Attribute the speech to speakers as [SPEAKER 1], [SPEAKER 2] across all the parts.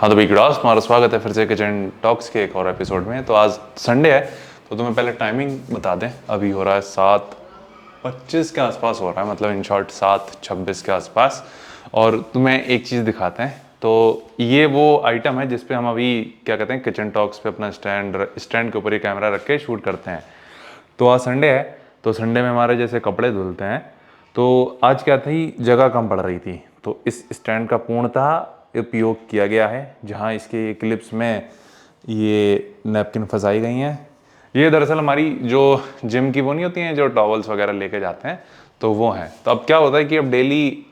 [SPEAKER 1] हाँ तो भाई गुडास, तुम्हारा स्वागत है फिर से किचन टॉक्स के एक और एपिसोड में। तो आज संडे है तो तुम्हें पहले टाइमिंग बता दें। अभी हो रहा है 7:25 के आसपास हो रहा है, मतलब इन शॉर्ट 7:26 के आसपास। और तुम्हें एक चीज़ दिखाते हैं। तो ये वो आइटम है जिस पे हम अभी क्या कहते हैं, किचन टॉक्स पे अपना स्टैंड के ऊपर ही कैमरा रख के शूट करते हैं। तो आज संडे है तो संडे में हमारे जैसे कपड़े धुलते हैं। तो आज क्या थी, जगह कम पड़ रही थी तो इस स्टैंड का पूर्णतः उपयोग किया गया है, जहाँ इसके क्लिप्स में ये नैपकिन फंसाई गई हैं। ये दरअसल हमारी जो जिम की वो नहीं होती हैं जो टॉवल्स वगैरह लेके जाते हैं, तो वो हैं। तो अब क्या होता है कि अब डेली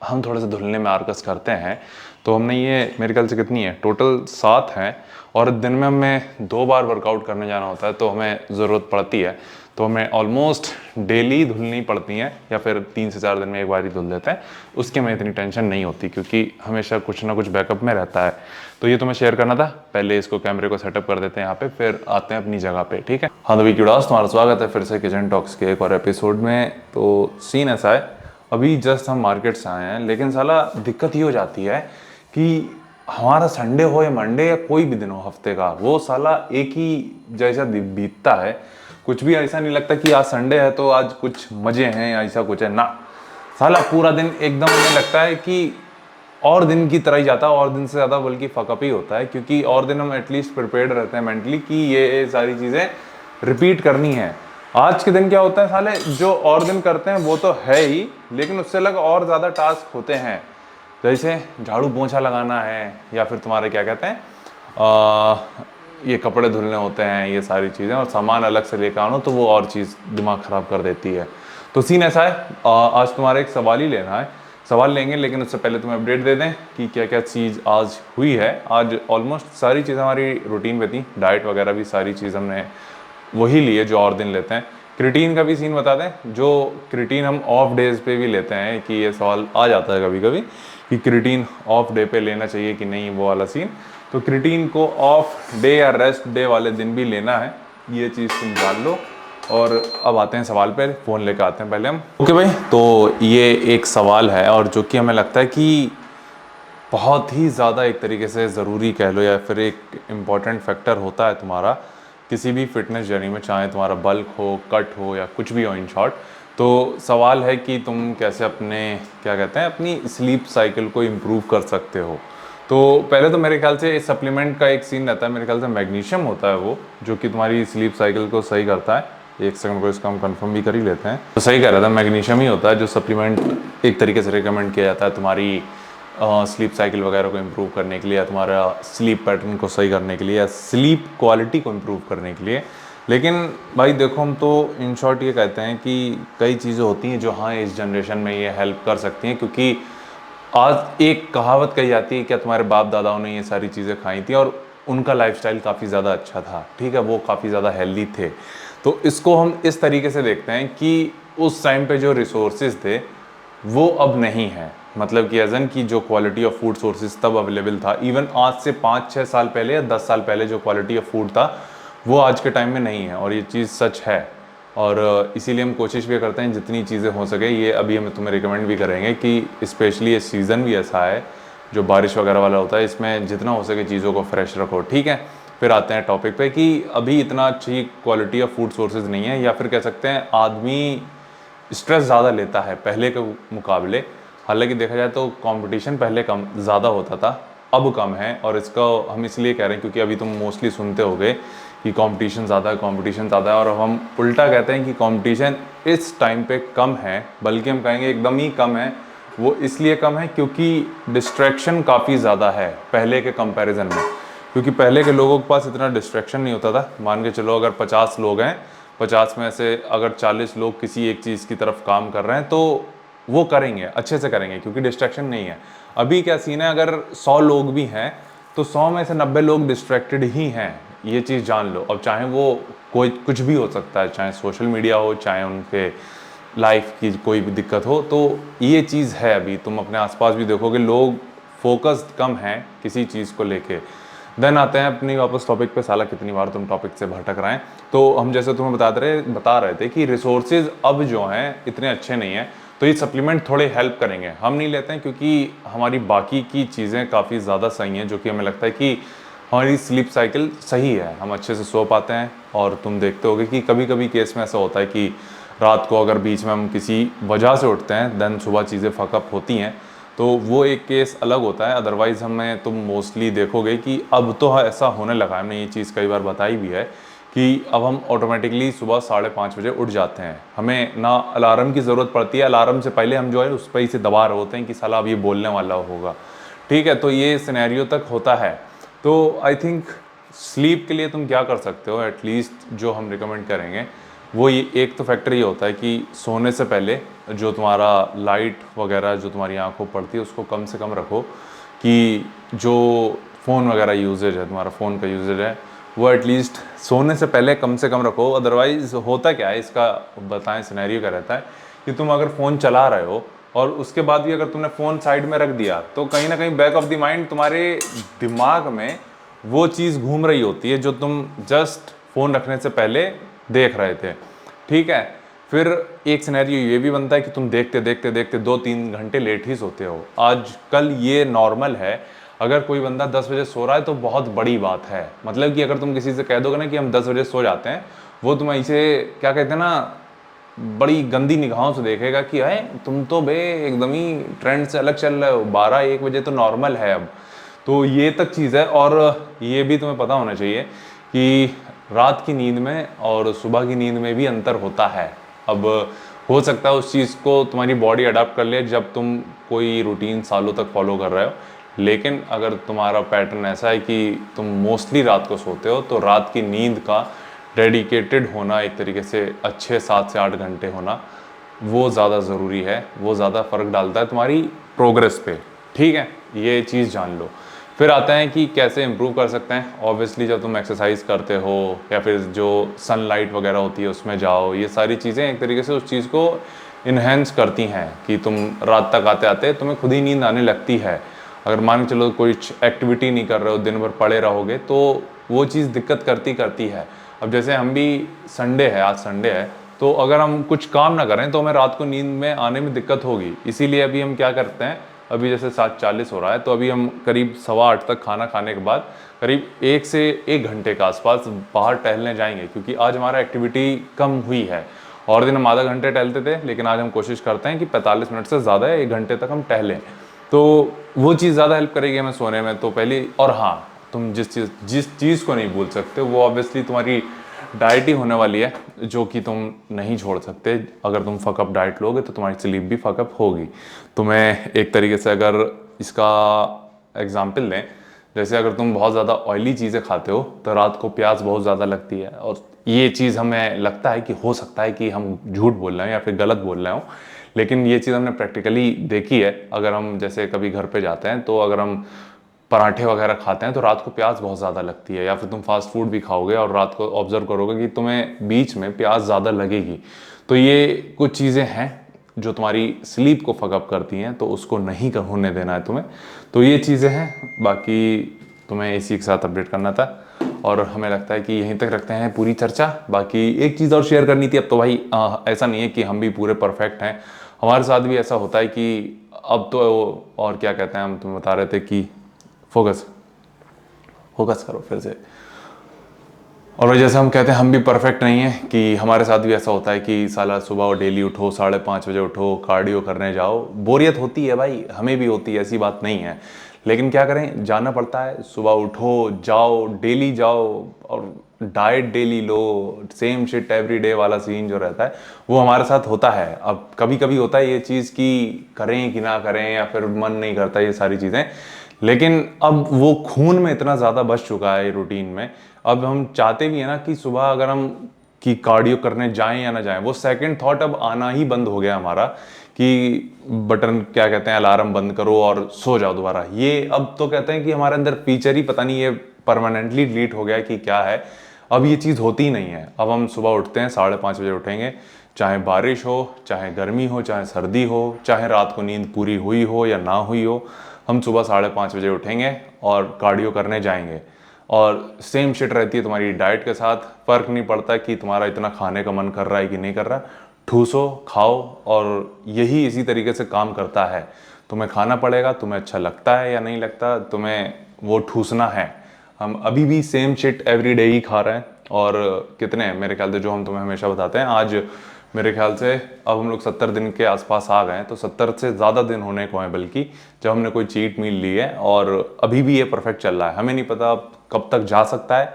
[SPEAKER 1] हम थोड़ा सा धुलने में आर्कस करते हैं। तो हमने ये मेरे ख्याल से कितनी है, टोटल 7 हैं। और दिन में हमें 2 बार वर्कआउट करने जाना होता है तो हमें ज़रूरत पड़ती है। तो हमें ऑलमोस्ट डेली धुलनी पड़ती हैं, या फिर 3 से 4 दिन में एक बार ही धुल देते हैं। उसकी हमें इतनी टेंशन नहीं होती क्योंकि हमेशा कुछ ना कुछ बैकअप में रहता है। तो ये तुम्हें शेयर करना था। पहले इसको कैमरे को सेटअप कर देते हैं यहाँ पे, फिर आते हैं अपनी जगह पे। ठीक है। हाँ तो वी क्यूडास, तुम्हारा स्वागत है फिर से किचन टॉक्स के एक और एपिसोड में। तो सीन ऐसा है, अभी जस्ट हम मार्केट से आए हैं, लेकिन साला दिक्कत ये हो जाती है कि हमारा संडे हो या मंडे या कोई भी दिन हो हफ्ते का, वो साला एक ही जैसा बीतता है। कुछ भी ऐसा नहीं लगता कि आज संडे है तो आज कुछ मजे हैं या ऐसा कुछ है ना। साला पूरा दिन एकदम हमें लगता है कि और दिन की तरह ही जाता है, और दिन से ज़्यादा बल्कि फकअप ही होता है। क्योंकि और दिन हम एटलीस्ट प्रिपेयर्ड रहते हैं मेंटली कि ये सारी चीज़ें रिपीट करनी है। आज के दिन क्या होता है, साले जो और दिन करते हैं वो तो है ही, लेकिन उससे अलग और ज़्यादा टास्क होते हैं। जैसे झाड़ू पोंछा लगाना है, या फिर तुम्हारे क्या कहते हैं, ये कपड़े धुलने होते हैं, ये सारी चीज़ें। और सामान अलग से लेकर आनो तो वो और चीज़ दिमाग ख़राब कर देती है। तो सीन ऐसा है, आज तुम्हारा एक सवाल ही लेना है। सवाल लेंगे, लेकिन उससे पहले तुम्हें अपडेट दे दें कि क्या क्या चीज़ आज हुई है। आज ऑलमोस्ट सारी चीज़ें हमारी रूटीन पे थी। डाइट वगैरह भी सारी चीज़ हमने वही लिए जो और दिन लेते हैं। क्रिटीन का भी सीन बता दें, जो क्रिटीन हम ऑफ डेज पे भी लेते हैं, कि ये सवाल आ जाता है कभी कभी कि क्रिटीन ऑफ डे पे लेना चाहिए कि नहीं, वो वाला सीन। तो क्रिटीन को ऑफ डे या रेस्ट डे वाले दिन भी लेना है, ये चीज़ तुम जान लो। और अब आते हैं सवाल पे, फ़ोन लेकर आते हैं पहले हम। ओके भाई, तो ये एक सवाल है और जो कि हमें लगता है कि बहुत ही ज़्यादा एक तरीके से ज़रूरी कह लो, या फिर एक इम्पॉर्टेंट फैक्टर होता है तुम्हारा किसी भी फिटनेस जर्नी में, चाहे तुम्हारा बल्क हो, कट हो, या कुछ भी हो इन शॉर्ट। तो सवाल है कि तुम कैसे अपने क्या कहते हैं, अपनी स्लीप साइकिल को इम्प्रूव कर सकते हो। तो पहले तो मेरे ख्याल से सप्लीमेंट का एक सीन रहता है, मेरे ख्याल से मैग्नीशियम होता है वो, जो कि तुम्हारी स्लीप साइकिल को सही करता है। एक सेकंड को इसका हम कंफर्म भी कर ही लेते हैं। तो सही कह रहा था, मैग्नीशियम ही होता है जो सप्लीमेंट एक तरीके से रिकमेंड किया जाता है तुम्हारी स्लीप साइकिल वगैरह को इम्प्रूव करने के लिए, या तुम्हारा स्लीप पैटर्न को सही करने के लिए, या स्लीप क्वालिटी को इम्प्रूव करने के लिए। लेकिन भाई देखो, हम तो इन शॉर्ट ये कहते हैं कि कई चीज़ें होती हैं जो हाँ इस जनरेशन में ये हेल्प कर सकती हैं। क्योंकि आज एक कहावत कही जाती है कि तुम्हारे बाप दादाओं ने ये सारी चीज़ें खाई थी और उनका लाइफस्टाइल काफ़ी ज़्यादा अच्छा था, ठीक है, वो काफ़ी ज़्यादा हेल्दी थे। तो इसको हम इस तरीके से देखते हैं कि उस टाइम पे जो रिसोर्सेज थे वो अब नहीं है। मतलब कि एजन की जो क्वालिटी ऑफ फूड सोर्सेज तब अवेलेबल था, इवन आज से 5-6 साल पहले या 10 साल पहले जो क्वालिटी ऑफ फूड था वो आज के टाइम में नहीं है, और ये चीज़ सच है। और इसीलिए हम कोशिश भी करते हैं जितनी चीज़ें हो सके, ये अभी हम तुम्हें रिकमेंड भी करेंगे कि स्पेशली ये सीज़न भी ऐसा है जो बारिश वगैरह वाला होता है, इसमें जितना हो सके चीज़ों को फ्रेश रखो। ठीक है, फिर आते हैं टॉपिक पे कि अभी इतना अच्छी क्वालिटी ऑफ फूड सोर्सेज नहीं है, या फिर कह सकते हैं आदमी स्ट्रेस ज़्यादा लेता है पहले के मुकाबले। हालांकि देखा जाए तो कंपटीशन पहले कम ज़्यादा होता था, अब कम है। और इसका हम इसलिए कह रहे हैं क्योंकि अभी तुम मोस्टली सुनते होगे कि कंपटीशन ज़्यादा है, कंपटीशन ज़्यादा है, और हम उल्टा कहते हैं कि कंपटीशन इस टाइम पे कम है, बल्कि हम कहेंगे एकदम ही कम है। वो इसलिए कम है क्योंकि डिस्ट्रैक्शन काफ़ी ज़्यादा है पहले के कंपैरिजन में। क्योंकि पहले के लोगों के पास इतना डिस्ट्रैक्शन नहीं होता था। मान के चलो अगर 50 लोग हैं, 50 में से अगर 40 लोग किसी एक चीज़ की तरफ काम कर रहे हैं तो वो करेंगे, अच्छे से करेंगे, क्योंकि डिस्ट्रैक्शन नहीं है। अभी क्या सीन है, अगर 100 लोग भी हैं तो 100 में से 90 लोग डिस्ट्रैक्टेड ही हैं, ये चीज़ जान लो। अब चाहे वो कोई कुछ भी हो सकता है, चाहे सोशल मीडिया हो, चाहे उनके लाइफ की कोई भी दिक्कत हो, तो ये चीज़ है। अभी तुम अपने आसपास भी देखोगे लोग फोकस्ड कम हैं किसी चीज़ को लेके। देन आते हैं अपनी वापस टॉपिक पे। साला कितनी बार तुम टॉपिक से भटक रहे हैं। तो हम जैसे तुम्हें बता रहे थे कि रिसोर्सेज अब जो हैं इतने अच्छे नहीं हैं। तो ये सप्लीमेंट थोड़े हेल्प करेंगे। हम नहीं लेते हैं क्योंकि हमारी बाकी की चीज़ें काफ़ी ज़्यादा सही हैं, जो कि हमें लगता है कि हमारी स्लीप साइकिल सही है, हम अच्छे से सो पाते हैं। और तुम देखते होगे कि कभी कभी केस में ऐसा होता है कि रात को अगर बीच में हम किसी वजह से उठते हैं, देन सुबह चीज़ें फकअप होती हैं, तो वो एक केस अलग होता है। अदरवाइज़ हमें तुम मोस्टली देखोगे कि अब तो ऐसा होने लगा है, हमने ये चीज़ कई बार बताई भी है कि अब हम ऑटोमेटिकली सुबह 5:30 बजे उठ जाते हैं। हमें ना अलार्म की ज़रूरत पड़ती है, अलार्म से पहले हम जो है उस पर ही से दबा रहे होते हैं कि साला अब ये बोलने वाला होगा, ठीक है। तो ये सिनेरियो तक होता है। तो आई थिंक स्लीप के लिए तुम क्या कर सकते हो, एटलीस्ट जो हम रिकमेंड करेंगे वो ये एक तो फैक्टर ये होता है कि सोने से पहले जो तुम्हारा लाइट वगैरह जो तुम्हारी आंखों पड़ती है उसको कम से कम रखो, कि जो फ़ोन वगैरह यूजेज है, तुम्हारा फ़ोन का यूजेज है, वो एटलीस्ट सोने से पहले कम से कम रखो। अदरवाइज़ होता क्या है, इसका बताएं सिनेरियो क्या रहता है कि तुम अगर फ़ोन चला रहे हो और उसके बाद भी अगर तुमने फ़ोन साइड में रख दिया, तो कहीं ना कहीं बैक ऑफ द माइंड तुम्हारे दिमाग में वो चीज़ घूम रही होती है जो तुम जस्ट फ़ोन रखने से पहले देख रहे थे, ठीक है। फिर एक सिनेरियो ये भी बनता है कि तुम देखते देखते देखते 2-3 घंटे लेट ही सोते हो। आजकल ये नॉर्मल है। अगर कोई बंदा 10 बजे सो रहा है तो बहुत बड़ी बात है। मतलब कि अगर तुम किसी से कह दोगे ना कि हम 10 बजे सो जाते हैं, वो तुम ऐसे क्या कहते हैं ना, बड़ी गंदी निगाहों से देखेगा कि है तुम तो बे एकदम ही ट्रेंड से अलग चल रहे हो, 12-1 बजे तो नॉर्मल है अब। तो ये तक चीज़ है। और ये भी तुम्हें पता होना चाहिए कि रात की नींद में और सुबह की नींद में भी अंतर होता है। अब हो सकता है उस चीज़ को तुम्हारी बॉडी अडाप्ट कर ले जब तुम कोई रूटीन सालों तक फॉलो कर रहे हो, लेकिन अगर तुम्हारा पैटर्न ऐसा है कि तुम मोस्टली रात को सोते हो, तो रात की नींद का डेडिकेटेड होना, एक तरीके से अच्छे 7 से 8 घंटे होना, वो ज़्यादा ज़रूरी है। वो ज़्यादा फ़र्क डालता है तुम्हारी प्रोग्रेस पे, ठीक है। ये चीज़ जान लो। फिर आता है कि कैसे इम्प्रूव कर सकते हैं। ऑब्वियसली जब तुम एक्सरसाइज करते हो या फिर जो सनलाइट वगैरह होती है उसमें जाओ, ये सारी चीज़ें एक तरीके से उस चीज़ को इन्हेंस करती हैं कि तुम रात तक आते आते तुम्हें खुद ही नींद आने लगती है। अगर मान के चलो कोई एक्टिविटी नहीं कर रहे हो, दिन भर पड़े रहोगे, तो वो चीज़ दिक्कत करती करती है। अब जैसे हम भी, संडे है, आज संडे है, तो अगर हम कुछ काम ना करें तो हमें रात को नींद में आने में दिक्कत होगी। इसीलिए अभी हम क्या करते हैं, अभी जैसे 7:40 हो रहा है, तो अभी हम करीब 7:15 तक खाना खाने के बाद करीब 1 से 1 घंटे के आसपास बाहर टहलने जाएंगे, क्योंकि आज हमारा एक्टिविटी कम हुई है। और दिन हम आधा घंटे टहलते थे, लेकिन आज हम कोशिश करते हैं कि 45 मिनट से ज़्यादा 1 घंटे तक हम टहलें। तो वो चीज़ ज़्यादा हेल्प करेगी हमें सोने में। तो पहले, और हाँ, तुम जिस चीज़ को नहीं भूल सकते वो ऑब्वियसली तुम्हारी डाइट ही होने वाली है, जो कि तुम नहीं छोड़ सकते। अगर तुम फकअप डाइट लोगे तो तुम्हारी स्लीप भी फकअप होगी। तुम्हें एक तरीके से अगर इसका एग्जाम्पल दें, जैसे अगर तुम बहुत ज़्यादा ऑयली चीज़ें खाते हो तो रात को प्यास बहुत ज़्यादा लगती है। और ये चीज़ हमें लगता है कि हो सकता है कि हम झूठ बोल रहे हैं या फिर गलत बोल रहे हो, लेकिन ये चीज़ हमने प्रैक्टिकली देखी है। अगर हम जैसे कभी घर पे जाते हैं तो अगर हम पराठे वगैरह खाते हैं तो रात को प्यास बहुत ज़्यादा लगती है, या फिर तुम फास्ट फूड भी खाओगे और रात को ऑब्जर्व करोगे कि तुम्हें बीच में प्यास ज़्यादा लगेगी। तो ये कुछ चीज़ें हैं जो तुम्हारी स्लीप को फकअप करती हैं, तो उसको नहीं होने देना है तुम्हें। तो ये चीज़ें हैं। बाकी तुम्हें इसी के साथ अपडेट करना था, और हमें लगता है कि यहीं तक रखते हैं पूरी चर्चा। बाकी एक चीज़ और शेयर करनी थी। अब तो भाई ऐसा नहीं है कि हम भी पूरे परफेक्ट हैं, हमारे साथ भी ऐसा होता है कि अब तो, और क्या कहते हैं, हम तुम्हें बता रहे थे कि फोकस फोकस करो फिर से। और जैसे हम कहते हैं हम भी परफेक्ट नहीं है, कि हमारे साथ भी ऐसा होता है कि साला सुबह डेली उठो, 5:30 बजे उठो, कार्डियो करने जाओ। बोरियत होती है भाई, हमें भी होती है, ऐसी बात नहीं है, लेकिन क्या करें, जाना पड़ता है। सुबह उठो, जाओ, डेली जाओ, और डाइट डेली लो, सेम शिट एवरी डे वाला सीन जो रहता है वो हमारे साथ होता है। अब कभी कभी होता है ये चीज़ कि करें कि ना करें, या फिर मन नहीं करता, ये सारी चीज़ें। लेकिन अब वो खून में इतना ज़्यादा बस चुका है रूटीन में, अब हम चाहते भी हैं ना कि सुबह अगर हम कि कार्डियो करने जाएं या ना जाएं, वो सेकंड थॉट अब आना ही बंद हो गया हमारा, कि बटन क्या कहते हैं, अलार्म बंद करो और सो जाओ दोबारा। ये अब तो कहते हैं कि हमारे अंदर फीचर ही पता नहीं ये परमानेंटली डिलीट हो गया है कि क्या है। अब ये चीज़ होती ही नहीं है। अब हम सुबह उठते हैं, 5:30 बजे उठेंगे, चाहे बारिश हो, चाहे गर्मी हो, चाहे सर्दी हो, चाहे रात को नींद पूरी हुई हो या ना हुई हो, हम सुबह 5:30 बजे उठेंगे और कार्डियो करने जाएंगे। और सेम शिट रहती है तुम्हारी डाइट के साथ। फ़र्क नहीं पड़ता कि तुम्हारा इतना खाने का मन कर रहा है कि नहीं कर रहा, ठूसो, खाओ, और यही इसी तरीके से काम करता है। तुम्हें खाना पड़ेगा, तुम्हें अच्छा लगता है या नहीं लगता, तुम्हें वो ठूसना है। हम अभी भी सेम शिट एवरी डे ही खा रहे हैं। और कितने, मेरे ख्याल से जो हम तुम्हें हमेशा बताते हैं, आज मेरे ख्याल से अब हम लोग 70 दिन के आसपास आ गए हैं। तो 70 से ज़्यादा दिन होने को हैं बल्कि, जब हमने कोई चीट मील ली है, और अभी भी ये परफेक्ट चल रहा है। हमें नहीं पता अब कब तक जा सकता है,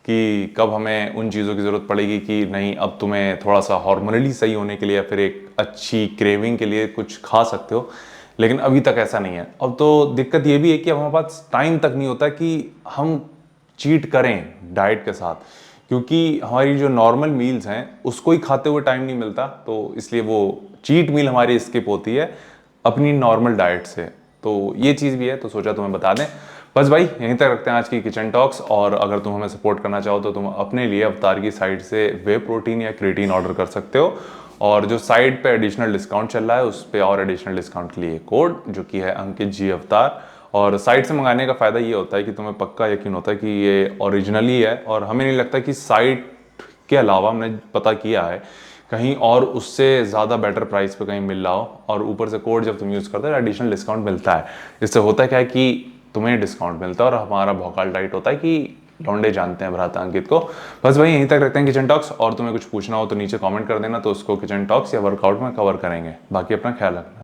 [SPEAKER 1] कि कब हमें उन चीज़ों की ज़रूरत पड़ेगी कि नहीं अब तुम्हें थोड़ा सा हार्मोनली सही होने के लिए या फिर एक अच्छी क्रेविंग के लिए कुछ खा सकते हो। लेकिन अभी तक ऐसा नहीं है। अब तो दिक्कत ये भी है कि अब हमारे पास टाइम तक नहीं होता कि हम चीट करें डाइट के साथ, क्योंकि हमारी जो नॉर्मल मील्स हैं उसको ही खाते हुए टाइम नहीं मिलता। तो इसलिए वो चीट मील हमारी स्किप होती है अपनी नॉर्मल डाइट से। तो ये चीज़ भी है, तो सोचा तुम्हें बता दें। बस भाई यहीं तक रखते हैं आज की किचन टॉक्स। और अगर तुम हमें सपोर्ट करना चाहो तो तुम अपने लिए अवतार की साइट से वे प्रोटीन या क्रिएटिन ऑर्डर कर सकते हो। और जो साइट पे एडिशनल डिस्काउंट चल रहा है उस पे और एडिशनल डिस्काउंट के लिए कोड जो कि है अंकित जी अवतार। और साइट से मंगाने का फ़ायदा ये होता है कि तुम्हें पक्का यकीन होता है कि ये ओरिजिनली है, और हमें नहीं लगता कि साइट के अलावा, हमने पता किया है, कहीं और उससे ज़्यादा बेटर प्राइस पे कहीं मिल रहा हो। और ऊपर से कोड जब तुम यूज़ करते हो एडिशनल डिस्काउंट मिलता है। इससे होता क्या है कि तुम्हें डिस्काउंट मिलता है और हमारा भौकाल टाइट होता है कि लौंडे जानते हैं भ्राता अंकित को। बस भाई यहीं तक रखते हैं किचन टॉक्स। और तुम्हें कुछ पूछना हो तो नीचे कमेंट कर देना, तो उसको किचन टॉक्स या वर्कआउट में कवर करेंगे। बाकी अपना ख्याल रखना।